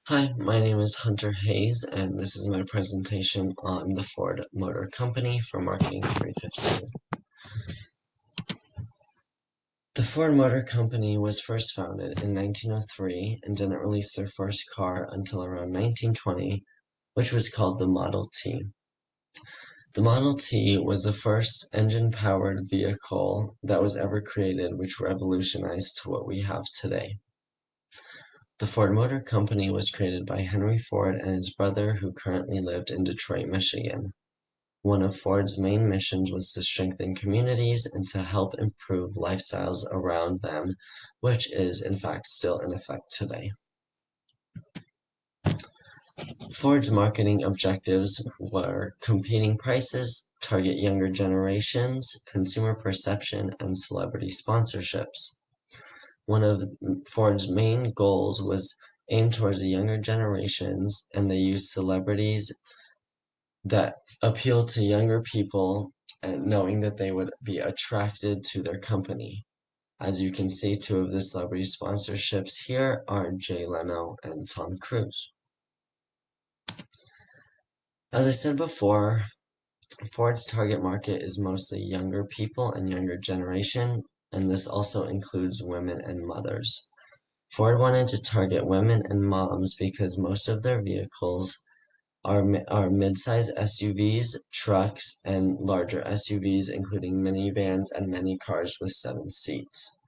Hi, my name is Hunter Hayes, and this is my presentation on the Ford Motor Company for Marketing 315. The Ford Motor Company was first founded in 1903 and didn't release their first car until around 1920, which was called the Model T. The Model T was the first engine-powered vehicle that was ever created, which revolutionized to what we have today. The Ford Motor Company was created by Henry Ford and his brother who currently lived in Detroit, Michigan. One of Ford's main missions was to strengthen communities and to help improve lifestyles around them, which is in fact still in effect today. Ford's marketing objectives were competing prices, target younger generations, consumer perception, and celebrity sponsorships. One of Ford's main goals was aimed towards the younger generations, and they used celebrities that appeal to younger people and knowing that they would be attracted to their company. As you can see, two of the celebrity sponsorships here are Jay Leno and Tom Cruise. As I said before, Ford's target market is mostly younger people and younger generation, and this also includes women and mothers. Ford wanted to target women and moms because most of their vehicles are mid-size SUVs, trucks, and larger SUVs, including minivans and many cars with 7 seats.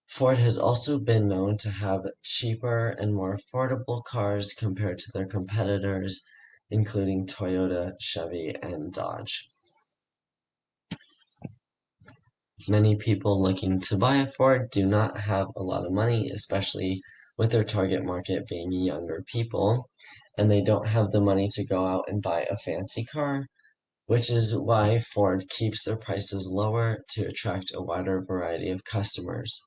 Ford has also been known to have cheaper and more affordable cars compared to their competitors, including Toyota, Chevy, and Dodge. Many people looking to buy a Ford do not have a lot of money, especially with their target market being younger people, and they don't have the money to go out and buy a fancy car, which is why Ford keeps their prices lower to attract a wider variety of customers.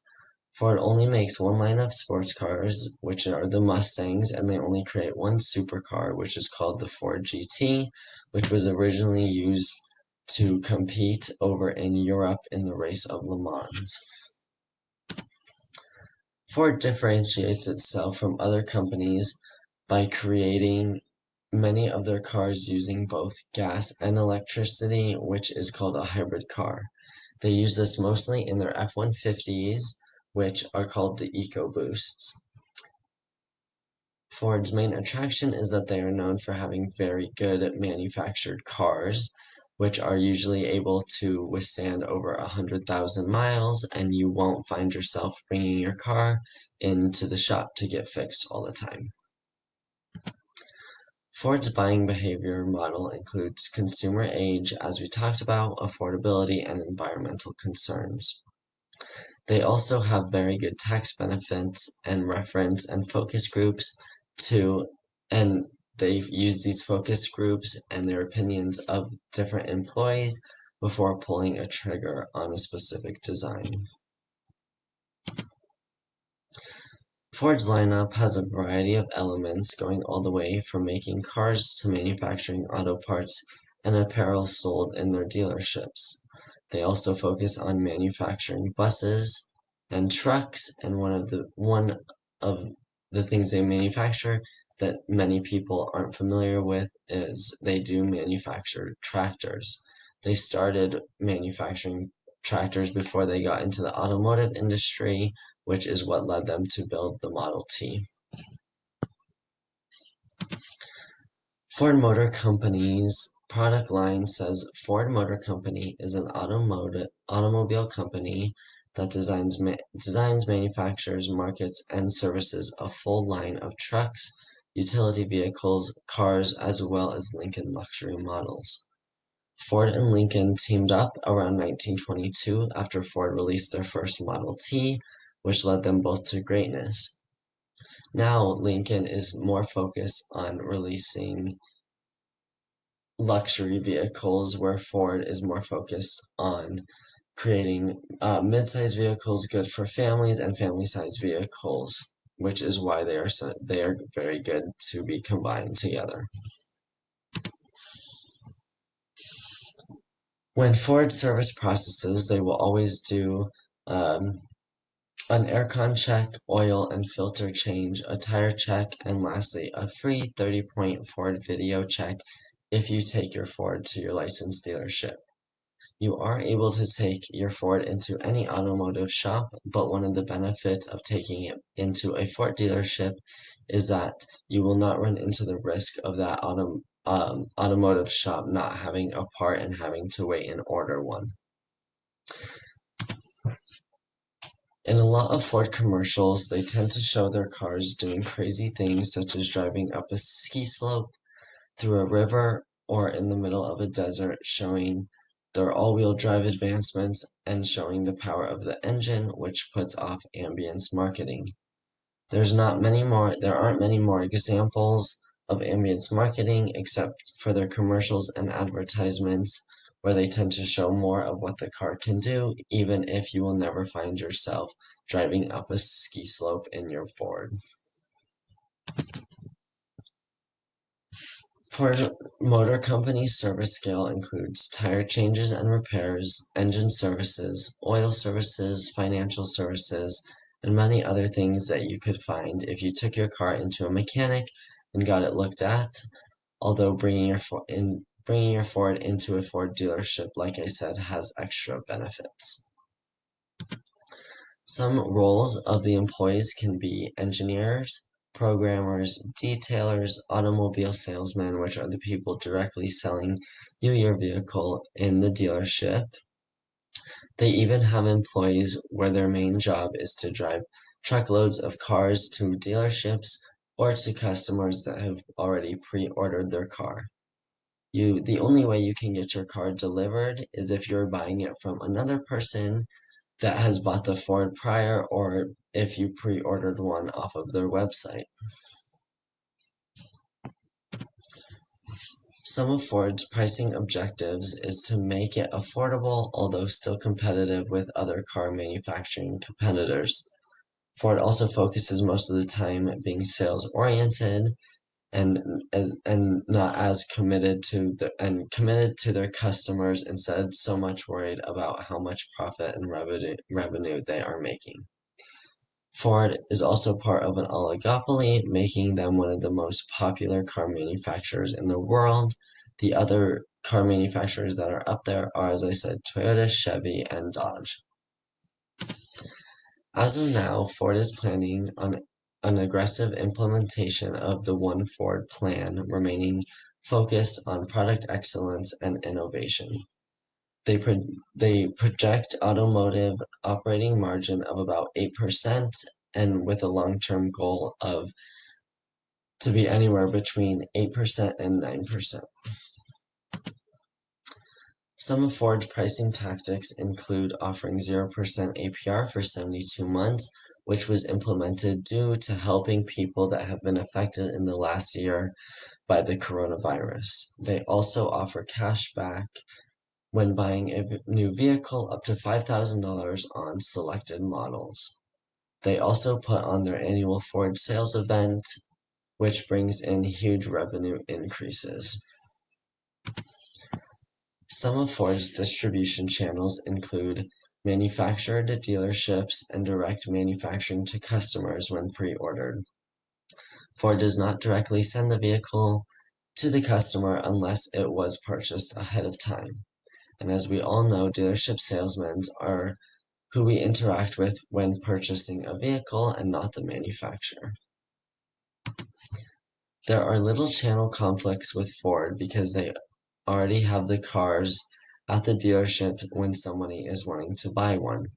Ford only makes one line of sports cars, which are the Mustangs, and they only create one supercar, which is called the Ford GT, which was originally used to compete over in Europe in the race of Le Mans. Ford differentiates itself from other companies by creating many of their cars using both gas and electricity, which is called a hybrid car. They use this mostly in their F-150s, which are called the EcoBoosts. Ford's main attraction is that they are known for having very good manufactured cars, which are usually able to withstand over 100,000 miles, and you won't find yourself bringing your car into the shop to get fixed all the time. Ford's buying behavior model includes consumer age, as we talked about, affordability, and environmental concerns. They also have very good tax benefits and reference and focus groups and they've used these focus groups and their opinions of different employees before pulling a trigger on a specific design. Ford's lineup has a variety of elements going all the way from making cars to manufacturing auto parts and apparel sold in their dealerships. They also focus on manufacturing buses and trucks, and one of the things they manufacture that many people aren't familiar with is they do manufacture tractors. They started manufacturing tractors before they got into the automotive industry, which is what led them to build the Model T. Ford Motor Company's product line says Ford Motor Company is an automobile company that designs, manufactures, markets, and services a full line of trucks, utility vehicles, cars, as well as Lincoln luxury models. Ford and Lincoln teamed up around 1922 after Ford released their first Model T, which led them both to greatness. Now, Lincoln is more focused on releasing luxury vehicles, where Ford is more focused on creating mid-size vehicles good for families and family-sized vehicles, which is why they are very good to be combined together. When Ford service processes, they will always do an aircon check, oil and filter change, a tire check, and lastly, a free 30-point Ford video check if you take your Ford to your licensed dealership. You are able to take your Ford into any automotive shop, but one of the benefits of taking it into a Ford dealership is that you will not run into the risk of that automotive shop not having a part and having to wait and order one. In a lot of Ford commercials, they tend to show their cars doing crazy things such as driving up a ski slope, through a river, or in the middle of a desert, showing their all-wheel drive advancements and showing the power of the engine, which puts off ambience marketing. There aren't many more examples of ambience marketing except for their commercials and advertisements, where they tend to show more of what the car can do, even if you will never find yourself driving up a ski slope in your Ford. Ford Motor Company's service scale includes tire changes and repairs, engine services, oil services, financial services, and many other things that you could find if you took your car into a mechanic and got it looked at. Although bringing your Ford into a Ford dealership, like I said, has extra benefits. Some roles of the employees can be engineers, programmers, detailers, automobile salesmen, which are the people directly selling you your vehicle in the dealership. They even have employees where their main job is to drive truckloads of cars to dealerships or to customers that have already pre-ordered their car. The only way you can get your car delivered is if you're buying it from another person that has bought the Ford prior, or if you pre-ordered one off of their website. Some of Ford's pricing objectives is to make it affordable, although still competitive with other car manufacturing competitors. Ford also focuses most of the time at being sales oriented and not as committed to their customers, instead so much worried about how much profit and revenue they are making. Ford is also part of an oligopoly, making them one of the most popular car manufacturers in the world. The other car manufacturers that are up there are, as I said, Toyota, Chevy, and Dodge. As of now, Ford is planning on an aggressive implementation of the One Ford plan, remaining focused on product excellence and innovation. They project automotive operating margin of about 8%, and with a long-term goal of to be anywhere between 8% and 9%. Some of Ford's pricing tactics include offering 0% APR for 72 months, which was implemented due to helping people that have been affected in the last year by the coronavirus. They also offer cash back when buying a new vehicle up to $5,000 on selected models. They also put on their annual Ford sales event, which brings in huge revenue increases. Some of Ford's distribution channels include manufacturer to dealerships and direct manufacturing to customers when pre-ordered. Ford does not directly send the vehicle to the customer unless it was purchased ahead of time. And as we all know, dealership salesmen are who we interact with when purchasing a vehicle and not the manufacturer. There are little channel conflicts with Ford because they already have the cars at the dealership when somebody is wanting to buy one.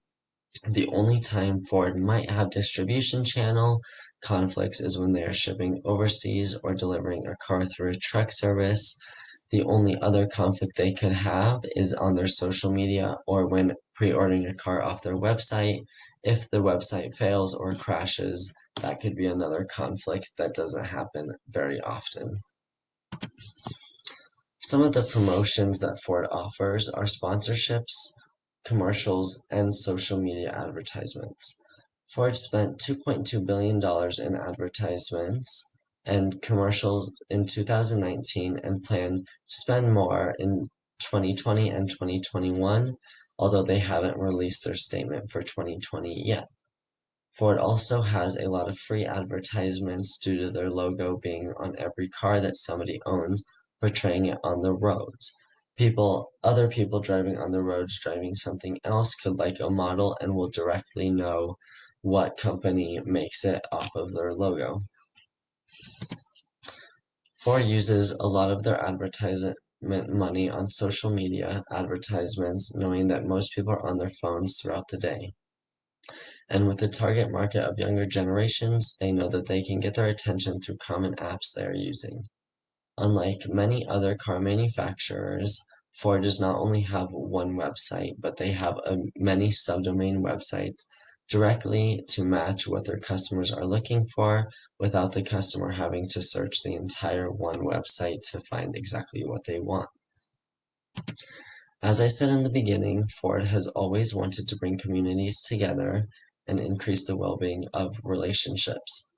The only time Ford might have distribution channel conflicts is when they are shipping overseas or delivering a car through a truck service. The only other conflict they could have is on their social media or when pre-ordering a car off their website. If the website fails or crashes, that could be another conflict that doesn't happen very often. Some of the promotions that Ford offers are sponsorships, commercials, and social media advertisements. Ford spent $2.2 billion in advertisements and commercials in 2019 and plan to spend more in 2020 and 2021, although they haven't released their statement for 2020 yet. Ford also has a lot of free advertisements due to their logo being on every car that somebody owns, portraying it on the roads. Other people driving on the roads driving something else could like a model and will directly know what company makes it off of their logo. Ford uses a lot of their advertisement money on social media advertisements, knowing that most people are on their phones throughout the day. And with the target market of younger generations, they know that they can get their attention through common apps they are using. Unlike many other car manufacturers, Ford does not only have one website, but they have many subdomain websites directly to match what their customers are looking for without the customer having to search the entire one website to find exactly what they want. As I said in the beginning, Ford has always wanted to bring communities together and increase the well-being of relationships.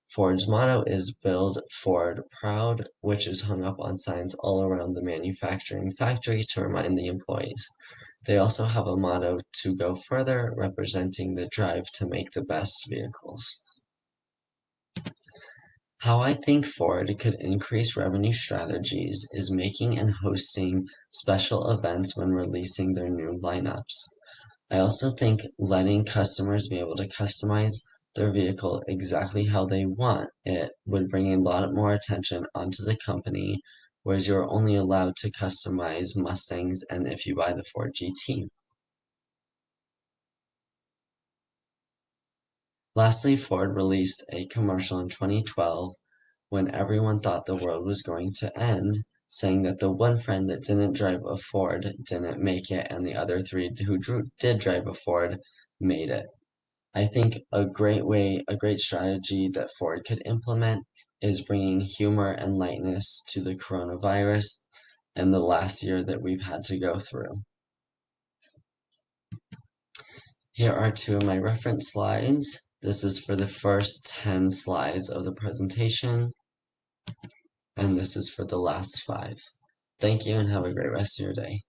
Ford's motto is Build Ford Proud, which is hung up on signs all around the manufacturing factory to remind the employees. They also have a motto to go further, representing the drive to make the best vehicles. How I think Ford could increase revenue strategies is making and hosting special events when releasing their new lineups. I also think letting customers be able to customize their vehicle exactly how they want it would bring a lot more attention onto the company, whereas you're only allowed to customize Mustangs and if you buy the Ford GT. Lastly, Ford released a commercial in 2012 when everyone thought the world was going to end, saying that the one friend that didn't drive a Ford didn't make it, and the other three who did drive a Ford made it. I think a great strategy that Ford could implement is bringing humor and lightness to the coronavirus and the last year that we've had to go through. Here are two of my reference slides. This is for the first 10 slides of the presentation, and this is for the last 5. Thank you and have a great rest of your day.